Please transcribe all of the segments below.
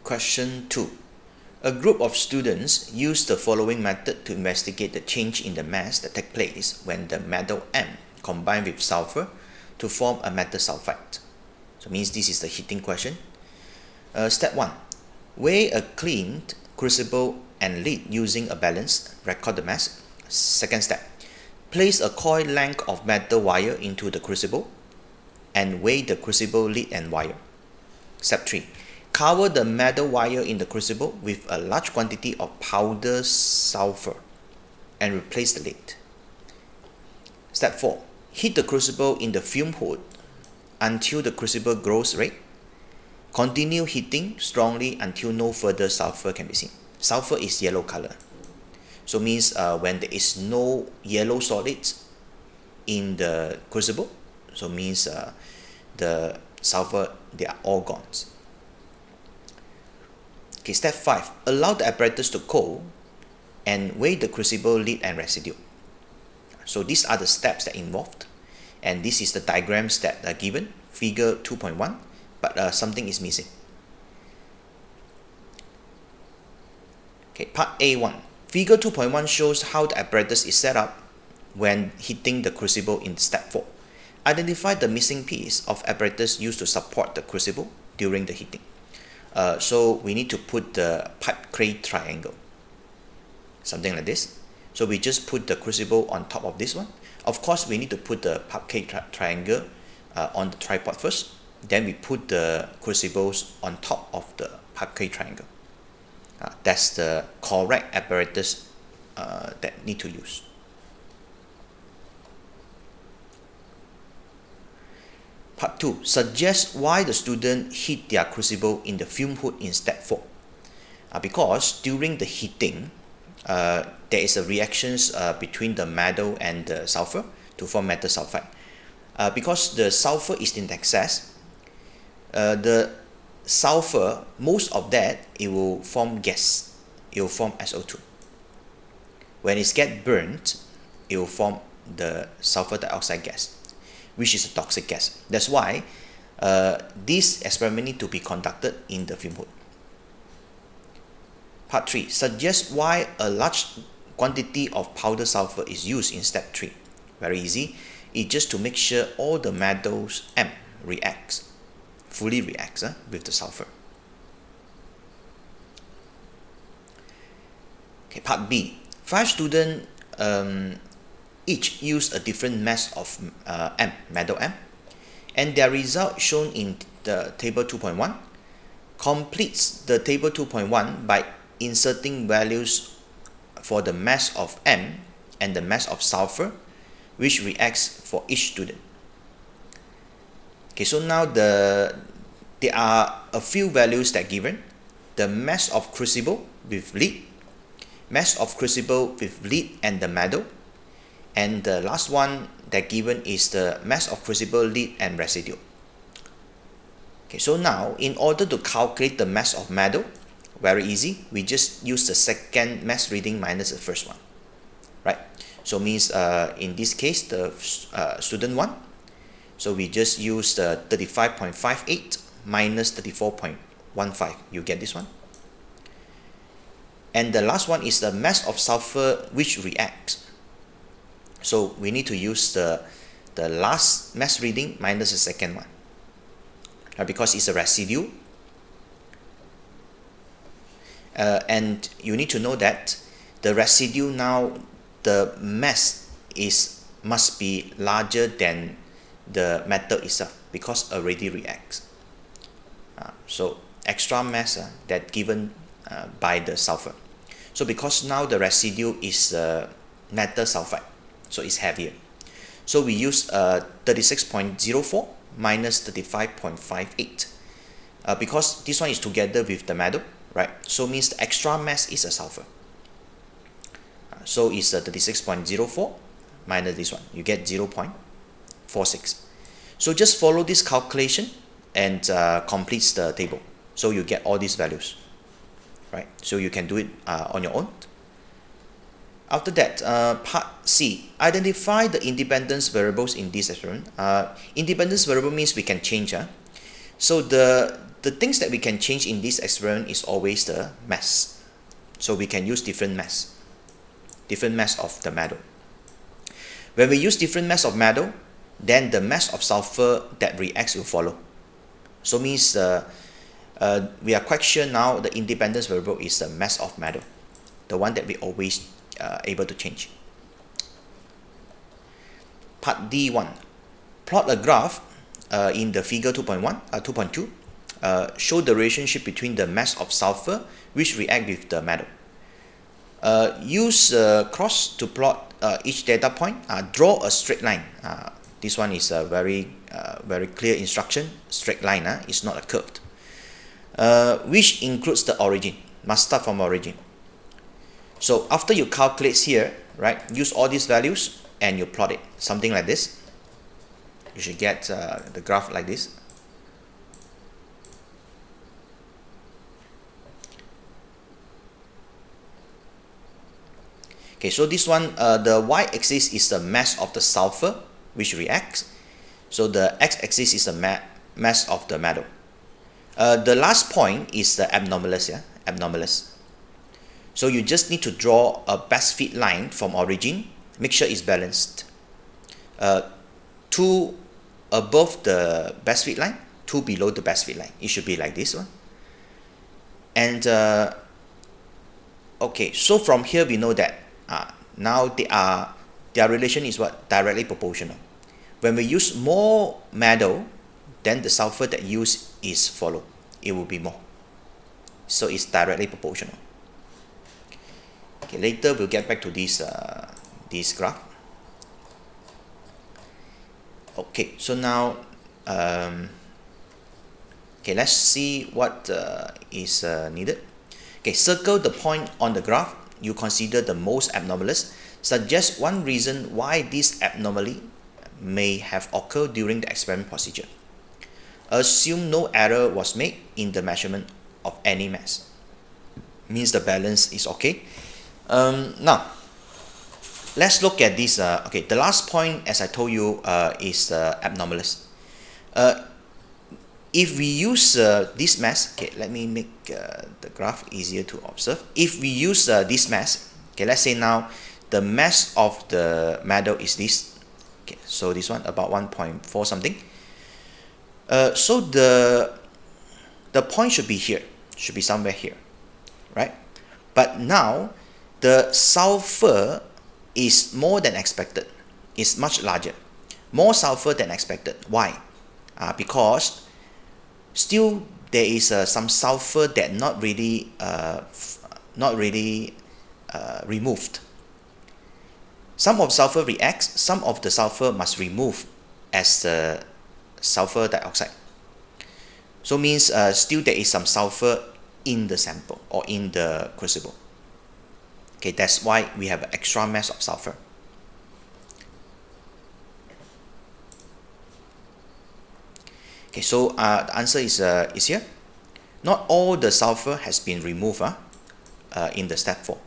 Question 2. A group of students used the following method to investigate the change in the mass that takes place when the metal M combined with sulfur to form a metal sulfide. So means this is the heating question. Step 1. Weigh a cleaned crucible and lid using a balance. Record the mass. Second step. Place a coil length of metal wire into the crucible and weigh the crucible lid and wire. Step 3. Cover the metal wire in the crucible with a large quantity of powder sulfur and replace the lid. Step 4. Heat the crucible in the fume hood until the crucible glows red. Continue heating strongly until no further sulfur can be seen. Sulfur is yellow color. So means when there is no yellow solids in the crucible, so means the sulfur, they are all gone. Okay, step 5. Allow the apparatus to cool and weigh the crucible lid and residue. So these are the steps that involved, and this is the diagrams that are given, figure 2.1, but something is missing. Okay, part A1. Figure 2.1 shows how the apparatus is set up when heating the crucible in step 4. Identify the missing piece of apparatus used to support the crucible during the heating. So we need to put the pipe clay triangle, something like this. So we just put the crucible on top of this one. Of course, we need to put the pipe clay triangle on the tripod first. Then we put the crucibles on top of the pipe clay triangle. That's the correct apparatus that need to use. Part 2. Suggest why the student heat their crucible in the fume hood in step 4. Because during the heating, there is a reactions between the metal and the sulfur to form metal sulfide. Because the sulfur is in excess, the sulfur, most of that, it will form gas. It will form SO2. When it gets burnt, it will form the sulfur dioxide gas, which is a toxic gas. That's why this experiment need to be conducted in the fume hood. Part 3. Suggest why a large quantity of powder sulfur is used in step 3. Very easy. It's just to make sure all the metals M fully reacts with the sulfur. Okay, part B. 5 students each use a different mass of metal M, and their result shown in the table 2.1 completes the table 2.1 by inserting values for the mass of M and the mass of sulfur, which reacts for each student. Okay, so now there are a few values that are given. The mass of crucible with lid, mass of crucible with lid and the metal, and the last one that given is the mass of crucible, lid and residue. Okay, so now in order to calculate the mass of metal, very easy, we just use the second mass reading minus the first one, right? So means in this case the student 1, so we just use the 35.58 minus 34.15. You get this one. And the last one is the mass of sulfur which reacts. So we need to use the last mass reading minus the second one, because it's a residue. And you need to know that the residue now, the mass must be larger than the metal itself because already reacts. So extra mass that given by the sulfur. So because now the residue is metal sulfide, so it's heavier. So we use 36.04 minus 35.58 because this one is together with the metal, right? So means the extra mass is a sulfur. So it's 36.04 minus this one. You get 0.46. So just follow this calculation and completes the table. So you get all these values, right? So you can do it on your own. After that, part C, identify the independence variables in this experiment. Independence variable means we can change. So the the things that we can change in this experiment is always the mass. So we can use different mass of the metal. When we use different mass of metal, then the mass of sulfur that reacts will follow. So means we are quite sure now the independence variable is the mass of metal, the one that we always able to change. Part D1. Plot a graph in the figure 2.2. Show the relationship between the mass of sulfur which react with the metal. Use cross to plot each data point. Draw a straight line. This one is a very clear instruction. Straight line, it's not a curved. Which includes the origin. Must start from origin. So after you calculate here, right, use all these values and you plot it. Something like this. You should get the graph like this. Okay, so this one, the y-axis is the mass of the sulfur which reacts. So the x-axis is the mass of the metal. The last point is the abnormalus. Abnormalus. So you just need to draw a best fit line from origin. Make sure it's balanced. 2 above the best fit line, 2 below the best fit line. It should be like this one. And okay, so from here we know that now their relation is what? Directly proportional. When we use more metal, then the sulfur that used is follow. It will be more. So it's directly proportional. Okay, later we'll get back to this graph. Okay, so now okay, let's see what is needed. Okay, circle the point on the graph you consider the most abnormalous. Suggest one reason why this abnormally may have occurred during the experiment procedure. Assume no error was made in the measurement of any mass. Means the balance is okay. Now, let's look at this. Okay, the last point, as I told you, is abnormalous. If we use this mass, okay, let me make the graph easier to observe. If we use this mass, okay, let's say now the mass of the metal is this. Okay, so this one about 1.4 something. So the point should be here, should be somewhere here, right? But now the sulfur is more than expected. It's much larger, more sulfur than expected. Why? Because still there is some sulfur that not really removed. Some of sulfur reacts, some of the sulfur must remove as the sulfur dioxide. So means still there is some sulfur in the sample or in the crucible. Okay, that's why we have an extra mass of sulfur. Okay, so the answer is here. Not all the sulfur has been removed in the step 4.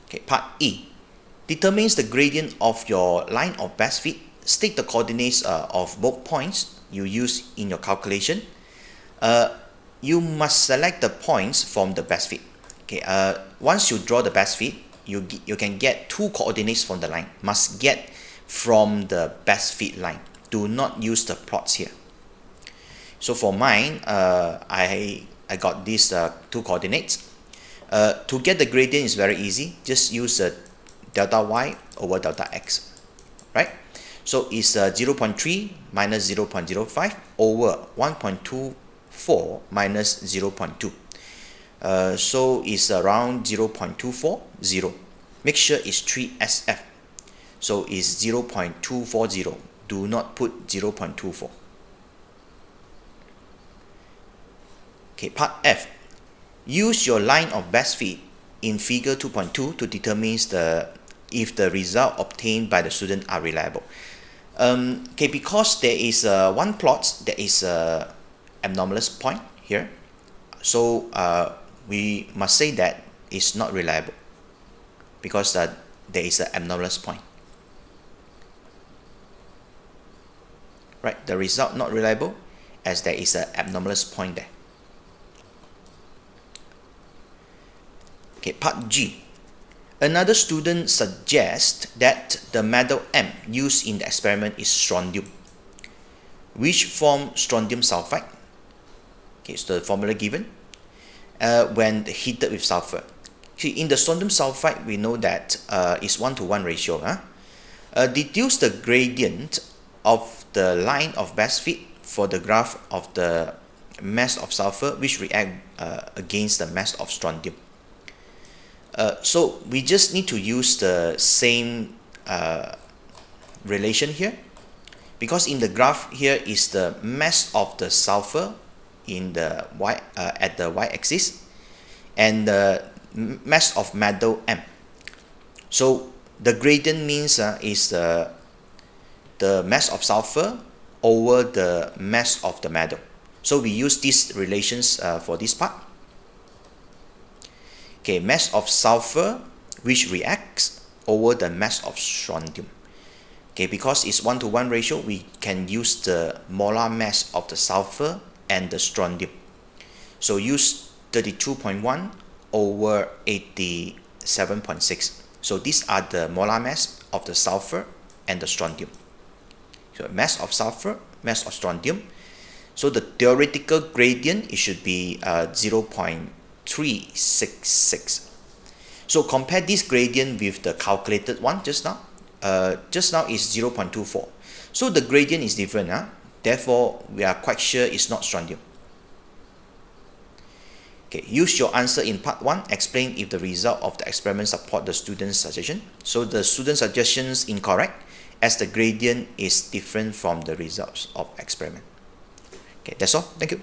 Okay, part E. Determines the gradient of your line of best fit. State the coordinates of both points you use in your calculation. You must select the points from the best fit. Okay, once you draw the best fit, you can get 2 coordinates from the line. Must get from the best fit line. Do not use the plots here. So for mine, I got these 2 coordinates. To get the gradient is very easy. Just use delta y over delta x, right? So it's 0.3 minus 0.05 over 1.24 minus 0.2. So it's around 0.240. Make sure it's 3SF. So it's 0.240. Do not put 0.24. Okay, part F. Use your line of best fit in figure 2.2 to determine if the result obtained by the student are reliable. Okay, because there is one plot, there is a abnormalous point here. So we must say that it's not reliable because there is an abnormalous point. right? The result not reliable as there is an abnormality point there. Okay, part G. Another student suggests that the metal M used in the experiment is strontium, which form strontium sulfide. Okay, so the formula given when heated with sulfur. See, in the strontium sulfide, we know that it's 1:1 ratio. Deduce the gradient of the line of best fit for the graph of the mass of sulfur which react against the mass of strontium. So we just need to use the same relation here, because in the graph here is the mass of the sulfur in the y at the y-axis and the mass of metal M. So the gradient means is the mass of sulfur over the mass of the metal. So we use these relations for this part. Okay, mass of sulfur which reacts over the mass of strontium. Okay, because it's 1:1 ratio, we can use the molar mass of the sulfur and the strontium. So use 32.1 over 87.6. So these are the molar mass of the sulfur and the strontium. So mass of sulfur, mass of strontium. So the theoretical gradient, it should be 0.366. So compare this gradient with the calculated one just now. Just now is 0.24. So the gradient is different. Therefore, we are quite sure it's not strontium. Okay, use your answer in part 1. Explain if the result of the experiment support the student's suggestion. So the student's suggestion is incorrect as the gradient is different from the results of experiment. Okay, that's all. Thank you.